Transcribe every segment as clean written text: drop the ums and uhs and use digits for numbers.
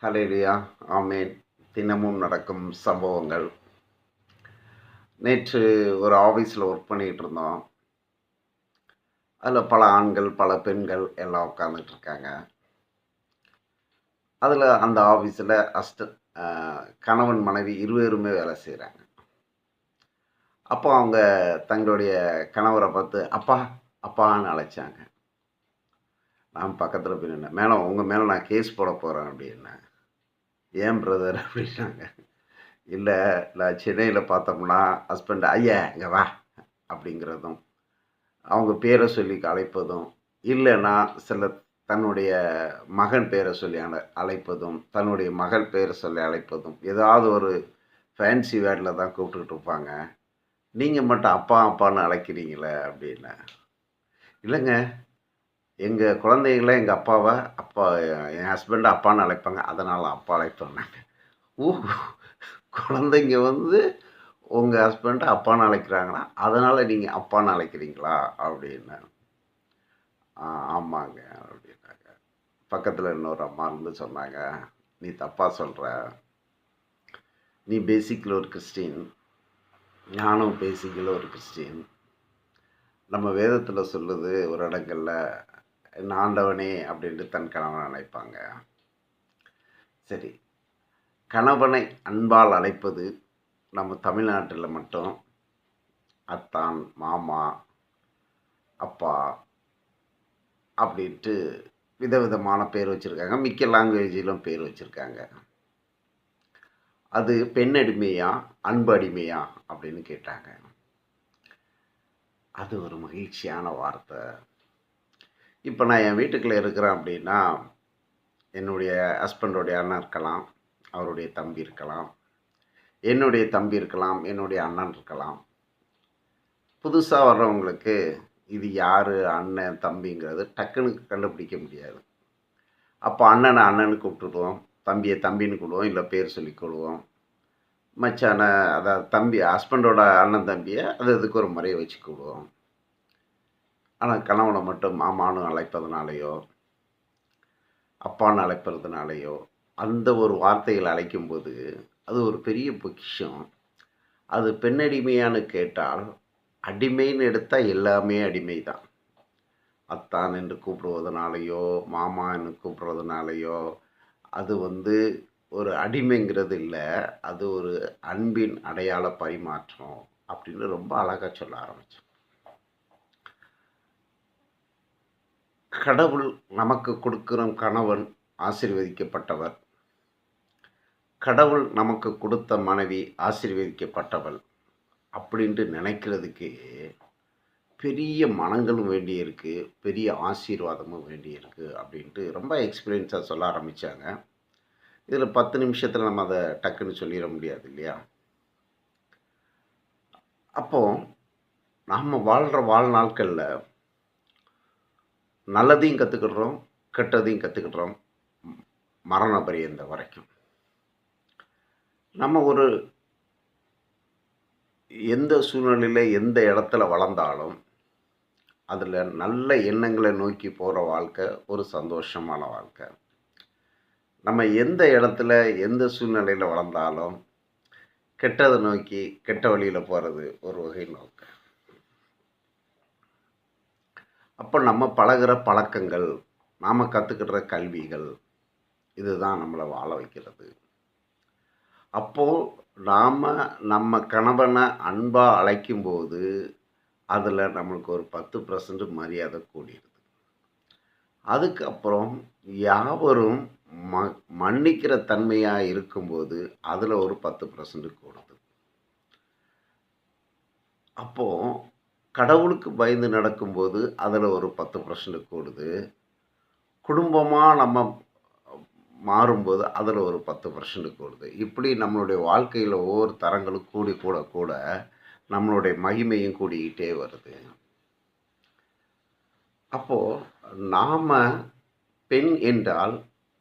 ஹல்லேலூயா, ஆமென். தினமும் நடக்கும் சம்பவங்கள். நேற்று ஒரு ஆஃபீஸில் ஒர்க் பண்ணிகிட்டு இருந்தோம். அதில் பல ஆண்கள், பல பெண்கள் எல்லாம் உட்காந்துட்டு இருக்காங்க. அதில் அந்த ஆஃபீஸில் அ கணவன், மனைவி இருவருமே வேலை செய்கிறாங்க. அப்போ அவங்க தங்களுடைய கணவரை பார்த்து, "அப்பா, அப்பான்னு" அழைச்சாங்க. நான் பக்கத்தில் போய் நின்னேன். "மேடம், உங்கள் மேலே நான் கேஸ் போட போகிறேன்" அப்படின்னேன். "ஏன் பிரதர்?" அப்படின்னாங்க. "இல்லை, நான் சென்னையில் பார்த்தோம்னா ஹஸ்பண்ட், ஐயா இங்கே வா" அப்படிங்கிறதும், அவங்க பேரை சொல்லி அழைப்பதும், இல்லைன்னா சில தன்னுடைய மகன் பேரை சொல்லி அழைப்பதும், தன்னுடைய மகள் பேரை சொல்லி அழைப்பதும், ஏதாவது ஒரு ஃபேன்சி வேர்டில் தான் கூப்பிட்டுக்கிட்டு இருப்பாங்க. நீங்கள் மட்டும் அப்பா அப்பான்னு அழைக்கிறீங்களே அப்படின்னேன். இல்லைங்க, எங்கள் குழந்தைங்கள எங்கள் அப்பாவை அப்பா, என் ஹஸ்பண்டை அப்பான்னு அழைப்பாங்க, அதனால் அப்பா அழைத்தோன்னாங்க. ஓ, குழந்தைங்க வந்து உங்கள் ஹஸ்பண்டை அப்பான்னு அழைக்கிறாங்களா, அதனால் நீங்கள் அப்பான்னு அழைக்கிறீங்களா அப்படின்னேன். ஆமாங்க அப்படின்னாங்க. பக்கத்தில் இன்னொரு அம்மா இருந்து சொன்னாங்க, "நீ தப்பாக சொல்கிற. நீ பேசிக்கில் ஒரு கிறிஸ்டின், நானும் பேசிக்கில் ஒரு கிறிஸ்டின். நம்ம வேதத்தில் சொல்லுது ஒரு இடங்களில், என் ஆண்டவனே அப்படின்ட்டு தன் கணவனை அழைப்பாங்க. சரி, கணவனை அன்பால் அழைப்பது நம்ம தமிழ்நாட்டில் மட்டும் அத்தான், மாமா, அப்பா அப்படின்ட்டு விதவிதமான பேர் வச்சுருக்காங்க. மிக்க லாங்குவேஜிலும் பேர் வச்சுருக்காங்க. அது பெண் அடிமையா, அன்பு அடிமையா அப்படின்னு கேட்டாங்க. அது ஒரு மகிழ்ச்சியான வார்த்தை. இப்போ நான் என் வீட்டுக்குள்ளே இருக்கிறேன் அப்படின்னா, என்னுடைய ஹஸ்பண்டோடைய அண்ணன் இருக்கலாம், அவருடைய தம்பி இருக்கலாம், என்னுடைய தம்பி இருக்கலாம், என்னுடைய அண்ணன் இருக்கலாம். புதுசாக வர்றவங்களுக்கு இது யார், அண்ணன் தம்பிங்கிறது டக்குன்னு கண்டுபிடிக்க முடியாது. அப்போ அண்ணனை அண்ணன்னு கூப்பிட்டுடுவோம், தம்பியை தம்பின்னு கூப்பிடுவோம், இல்லை பேர் சொல்லி கூப்பிடுவோம். மச்சான, அதாவது தம்பி, ஹஸ்பண்டோட அண்ணன் தம்பியை அது அதுக்கு ஒரு முறையை வச்சு கூப்பிடுவோம். ஆனால் கணவனை மட்டும் மாமான்னு அழைப்பதனாலேயோ, அப்பான்னு அழைப்பதுனாலேயோ, அந்த ஒரு வார்த்தைகள் அழைக்கும்போது அது ஒரு பெரிய பொக்கிஷம். அது பெண்ணடிமையான்னு கேட்டால், அடிமைன்னு எடுத்தால் எல்லாமே அடிமை தான். அத்தான் என்று கூப்பிடுவதனாலேயோ, மாமா என்று கூப்பிடுறதுனாலேயோ, அது வந்து ஒரு அடிமைங்கிறது இல்லை. அது ஒரு அன்பின் அடையாள பரிமாற்றம் அப்படின்னு ரொம்ப அழகாக சொல்ல ஆரம்பித்தேன். கடவுள் நமக்கு கொடுக்கிற கணவன் ஆசீர்வதிக்கப்பட்டவர். கடவுள் நமக்கு கொடுத்த மனைவி ஆசீர்வதிக்கப்பட்டவள் அப்படின்ட்டு நினைக்கிறதுக்கே பெரிய மனங்களும் வேண்டியிருக்கு, பெரிய ஆசீர்வாதமும் வேண்டியிருக்கு அப்படின்ட்டு ரொம்ப எக்ஸ்பீரியன்ஸாக சொல்ல ஆரம்பித்தாங்க. இதில் 10 நிமிஷத்தில் நம்ம அதை டக்குன்னு சொல்லிட முடியாது இல்லையா? அப்போது நாம் வாழ்கிற வாழ்நாட்களில் நல்லதையும் கற்றுக்கிடுறோம், கெட்டதையும் கற்றுக்கிடுறோம், மரண பரியந்தம் வரைக்கும். நம்ம ஒரு எந்த சூழ்நிலையில் எந்த இடத்துல வளர்ந்தாலும் அதில் நல்ல எண்ணங்களை நோக்கி போகிற வாழ்க்கை ஒரு சந்தோஷமான வாழ்க்கை. நம்ம எந்த இடத்துல எந்த சூழ்நிலையில் வளர்ந்தாலும் கெட்டதை நோக்கி கெட்ட வழியில் போகிறது ஒரு வகை நோக்கு. அப்போ நம்ம பழகிற பழக்கங்கள், நாம் கற்றுக்கிற கல்விகள், இதுதான் நம்மளை வாழ வைக்கிறது. அப்போது நாம் நம்ம கணவனை அன்பாக அழைக்கும்போது அதில் நம்மளுக்கு ஒரு 10% மரியாதை கூடிடுது. அதுக்கப்புறம் யாவரும் மன்னிக்கிற தன்மையாக இருக்கும்போது அதில் ஒரு 10% கூடுது. அப்போது கடவுளுக்கு பயந்து நடக்கும்போது அதில் ஒரு 10% கூடுது. குடும்பமாக நம்ம மாறும்போது அதில் ஒரு 10% கூடுது. இப்படி நம்மளுடைய வாழ்க்கையில் ஒவ்வொரு தரங்களும் கூடி கூட கூட நம்மளுடைய மகிமையும் கூடிக்கிட்டே வருது. அப்போது நாம் பெண் என்றால்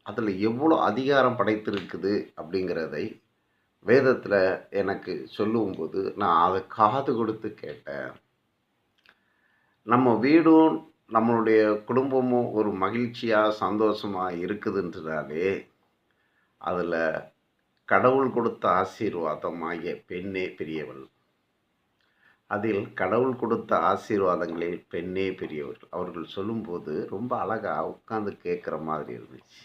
அதில் எவ்வளோ அதிகாரம் படைத்திருக்குது அப்படிங்கிறதை வேதத்தில் எனக்கு சொல்லும்போது நான் அதை காது கொடுத்து கேட்டேன். நம்ம வீடும் நம்மளுடைய குடும்பமும் ஒரு மகிழ்ச்சியாக சந்தோஷமாக இருக்குதுன்றதாலே அதில் கடவுள் கொடுத்த ஆசீர்வாதம் ஆகிய பெண்ணே பெரியவள். அதில் கடவுள் கொடுத்த ஆசீர்வாதங்களில் பெண்ணே பெரியவள். அவர்கள் சொல்லும்போது ரொம்ப அழகாக உட்கார்ந்து கேட்குற மாதிரி இருந்துச்சு.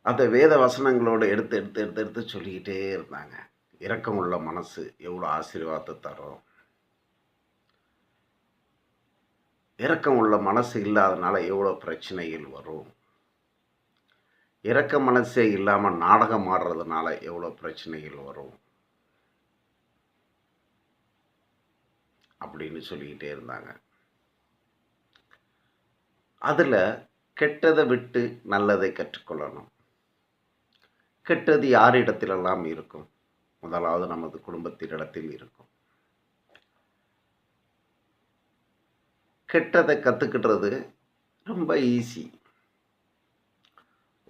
அந்த வேத வசனங்களோடு எடுத்து எடுத்து எடுத்து எடுத்து சொல்லிக்கிட்டே இருந்தாங்க. இரக்கமுள்ள மனசு எவ்வளோ ஆசீர்வாதத்தை தரும். இரக்கம் உள்ள மனசு இல்லாதனால எவ்வளோ பிரச்சனைகள் வரும். இரக்க மனசே இல்லாமல் நாடகம் ஆடுறதுனால எவ்வளோ பிரச்சனைகள் வரும் அப்படின்னு சொல்லிக்கிட்டே இருந்தாங்க. அதில் கெட்டதை விட்டு நல்லதை கற்றுக்கொள்ளணும். கெட்டது யாரிடத்திலெல்லாம் இருக்கும்? முதலாவது நமது குடும்பத்தினிடத்தில் இருக்கும். கெட்டதை கற்றுக்கிட்டுறது ரொம்ப ஈஸி.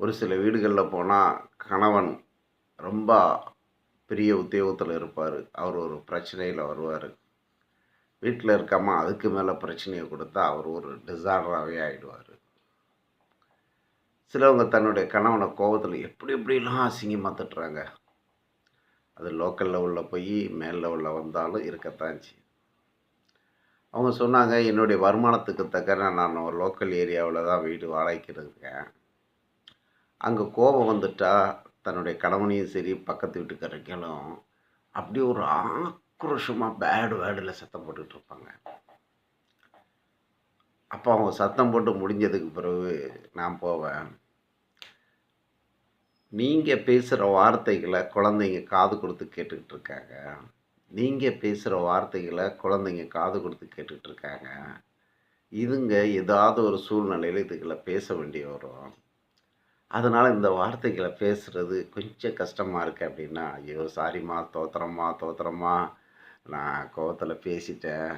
ஒரு சில வீடுகளில் போனால் கணவன் ரொம்ப பெரிய உத்தியோகத்தில் இருப்பார். அவர் ஒரு பிரச்சனையில் வருவார். வீட்டில் இருக்காமல் அதுக்கு மேலே பிரச்சனையை கொடுத்தா அவர் ஒரு டிசார்டராகவே ஆகிடுவார். சிலவங்க தன்னுடைய கணவனை கோபத்தில் எப்படி எப்படிலாம் அசிங்கமாக தட்டுறாங்க. அது லோக்கல் லெவலில் போய் மேல் லெவலில் வந்தாலும் இருக்கத்தான் செய்யும். அவங்க சொன்னாங்க, என்னுடைய வருமானத்துக்கு தக்க நான் ஒரு லோக்கல் ஏரியாவில் தான் வீடு வாடகைக்கு இருக்கேன். அங்கே கோபம் வந்துட்டா தன்னுடைய கணவனையும் சரி பக்கத்து வீட்டுக்காரங்களும் அப்படி ஒரு ஆக்ரோஷமாக பேடு வேர்டில் சத்தம் போட்டுக்கிட்டு இருப்பாங்க. அப்போ அவங்க சத்தம் போட்டு முடிஞ்சதுக்கு பிறகு நான் போவேன். நீங்கள் பேசுகிற வார்த்தைகளை குழந்தைங்க காது கொடுத்து கேட்டுக்கிட்டு இருக்காங்க. நீங்கள் பேசுகிற வார்த்தைகளை குழந்தைங்க காது கொடுத்து கேட்டுக்கிட்டு இருக்காங்க. இதுங்க ஏதாவது ஒரு சூழ்நிலையில் இதுகளை பேச வேண்டி வரும். அதனால் இந்த வார்த்தைகளை பேசுகிறது கொஞ்சம் கஷ்டமாக இருக்குது அப்படின்னா, ஐயோ சாரிம்மா, தோத்திரம்மா, நான் கோவத்தில் பேசிட்டேன்,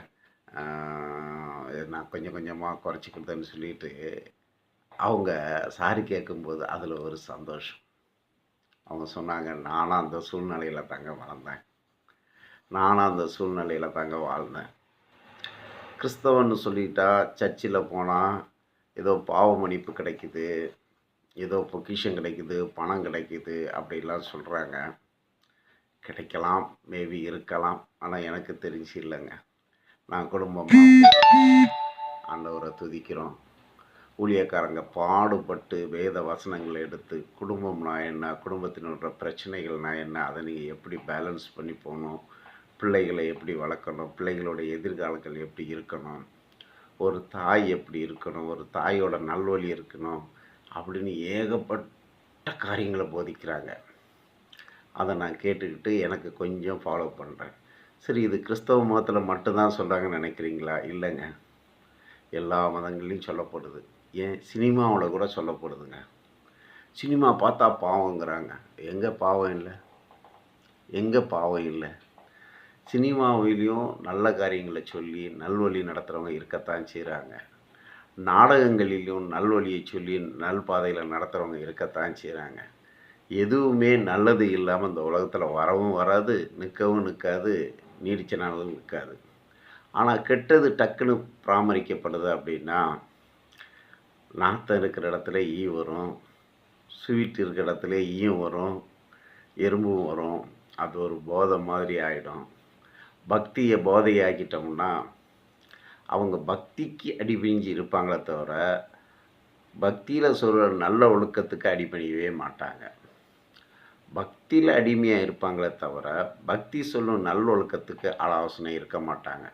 நான் கொஞ்சம் கொஞ்சமாக குறைச்சிக்கிட்டேன்னு சொல்லிட்டு அவங்க சாரி கேட்கும்போது அதில் ஒரு சந்தோஷம். அவங்க சொன்னாங்க, நானும் அந்த சூழ்நிலையில் தாங்க வாழ்ந்தேன். கிறிஸ்தவன்னு சொல்லிட்டா சர்ச்சில் போனால் ஏதோ பாவ மன்னிப்பு கிடைக்குது, ஏதோ பொக்கிஷம் கிடைக்குது, பணம் கிடைக்குது அப்படிலாம் சொல்கிறாங்க. கிடைக்கலாம், மேபி இருக்கலாம். ஆனால் எனக்கு தெரிஞ்சு இல்லைங்க. நான் குடும்பமாக ஆண்டவரை துதிக்கிறோம். ஊழியக்காரங்க பாடுபட்டு வேத வசனங்களை எடுத்து குடும்பம்னா என்ன, குடும்பத்தினோட பிரச்சனைகள்னா என்ன, அதை நீங்கள் எப்படி பேலன்ஸ் பண்ணி போகணும், பிள்ளைகளை எப்படி வளர்க்கணும், பிள்ளைகளோட எதிர்காலங்கள் எப்படி இருக்கணும், ஒரு தாய் எப்படி இருக்கணும், ஒரு தாயோட நல்வழி இருக்கணும் அப்படின்னு ஏகப்பட்ட காரியங்களை போதிக்கிறாங்க. அதை நான் கேட்டுக்கிட்டு எனக்கு கொஞ்சம் ஃபாலோ பண்ணுறேன். சரி, இது கிறிஸ்தவ மதத்தில் மட்டும்தான் சொல்கிறாங்கன்னு நினைக்கிறீங்களா? இல்லைங்க, எல்லா மதங்கள்லையும் சொல்லப்படுது. ஏன் சினிமாவில் கூட சொல்லப்படுதுங்க. சினிமா பார்த்தா பாவங்கிறாங்க. எங்கே பாவம் இல்லை? சினிமாவிலையும் நல்ல காரியங்களை சொல்லி நல்வழி நடத்துகிறவங்க இருக்கத்தான் செய்கிறாங்க. நாடகங்களிலும் நல்வழியை சொல்லி நல்பாதையில் நடத்துகிறவங்க இருக்கத்தான் செய்கிறாங்க. எதுவுமே நல்லது இல்லாமல் இந்த உலகத்தில் வரவும் வராது, நிற்கவும் நிற்காது, நீடித்த நாளும் நிற்காது. ஆனால் கெட்டது டக்குன்னு பராமரிக்கப்படுது அப்படின்னா, நாற்றம் இருக்கிற இடத்துல ஈ வரும், ஸ்வீட் இருக்கிற இடத்துல ஈயும் வரும், எறும்பும் வரும். அது ஒரு போதை மாதிரி ஆகிடும். பக்தியை போதையாக்கிட்டோம்னா அவங்க பக்திக்கு அடிபணிஞ்சு இருப்பாங்களே தவிர பக்தியில் சொல்கிற நல்ல ஒழுக்கத்துக்கு அடிபணியவே மாட்டாங்க. பக்தியில் அடிமையாக இருப்பாங்களே தவிர பக்தி சொல்லும் நல்லொழுக்கத்துக்கு ஆலோசனை இருக்க மாட்டாங்க.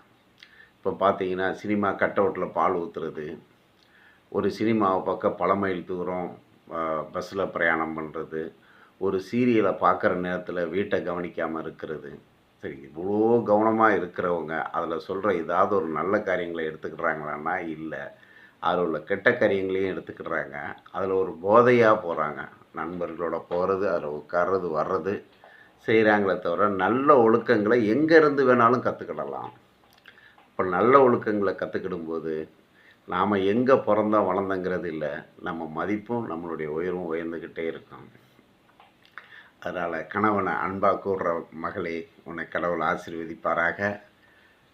இப்போ பார்த்தீங்கன்னா, சினிமா கட் அவுட்டில் பால் ஊற்றுறது, ஒரு சினிமாவை பார்க்க பல மைல் தூரம் பஸ்ஸில் பிரயாணம் பண்ணுறது, ஒரு சீரியலை பார்க்குற நேரத்தில் வீட்டை கவனிக்காமல் இருக்கிறது. சரி, இவ்வளோ கவனமாக இருக்கிறவங்க அதில் சொல்கிற ஏதாவது ஒரு நல்ல காரியங்களை எடுத்துக்கிறாங்களான்னா இல்லை. அதில் உள்ள கெட்ட காரியங்களையும் எடுத்துக்கிடுறாங்க. அதில் ஒரு போதையாக போகிறாங்க. நண்பர்களோட போகிறது, அதில் உட்கார்றது வர்றது செய்கிறாங்களே தவிர நல்ல ஒழுக்கங்களை எங்கேருந்து வேணாலும் கற்றுக்கிடலாம். இப்போ நல்ல ஒழுக்கங்களை கற்றுக்கிடும்போது நாம் எங்கே பிறந்தோம் வளர்ந்தங்கிறது இல்லை, நம்ம மதிப்பும் நம்மளுடைய உயர்வும் உயர்ந்துக்கிட்டே இருக்கும். அதனால் கணவனை அன்பாக கூடுற மகளே, உன்னை கடவுள் ஆசீர்வதிப்பாராக.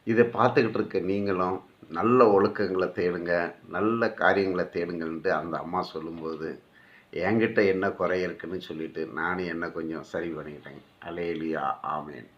இதை பார்த்துக்கிட்டு இருக்க நீங்களும் நல்ல ஒழுக்கங்களை தேடுங்க, நல்ல காரியங்களை தேடுங்கன்ட்டு அந்த அம்மா சொல்லும்போது என்கிட்ட என்ன குறை இருக்குன்னு சொல்லிட்டு நானும் என்ன கொஞ்சம் சரி பண்ணிக்கிட்டேங்க. அல்லேலூயா, ஆமென்.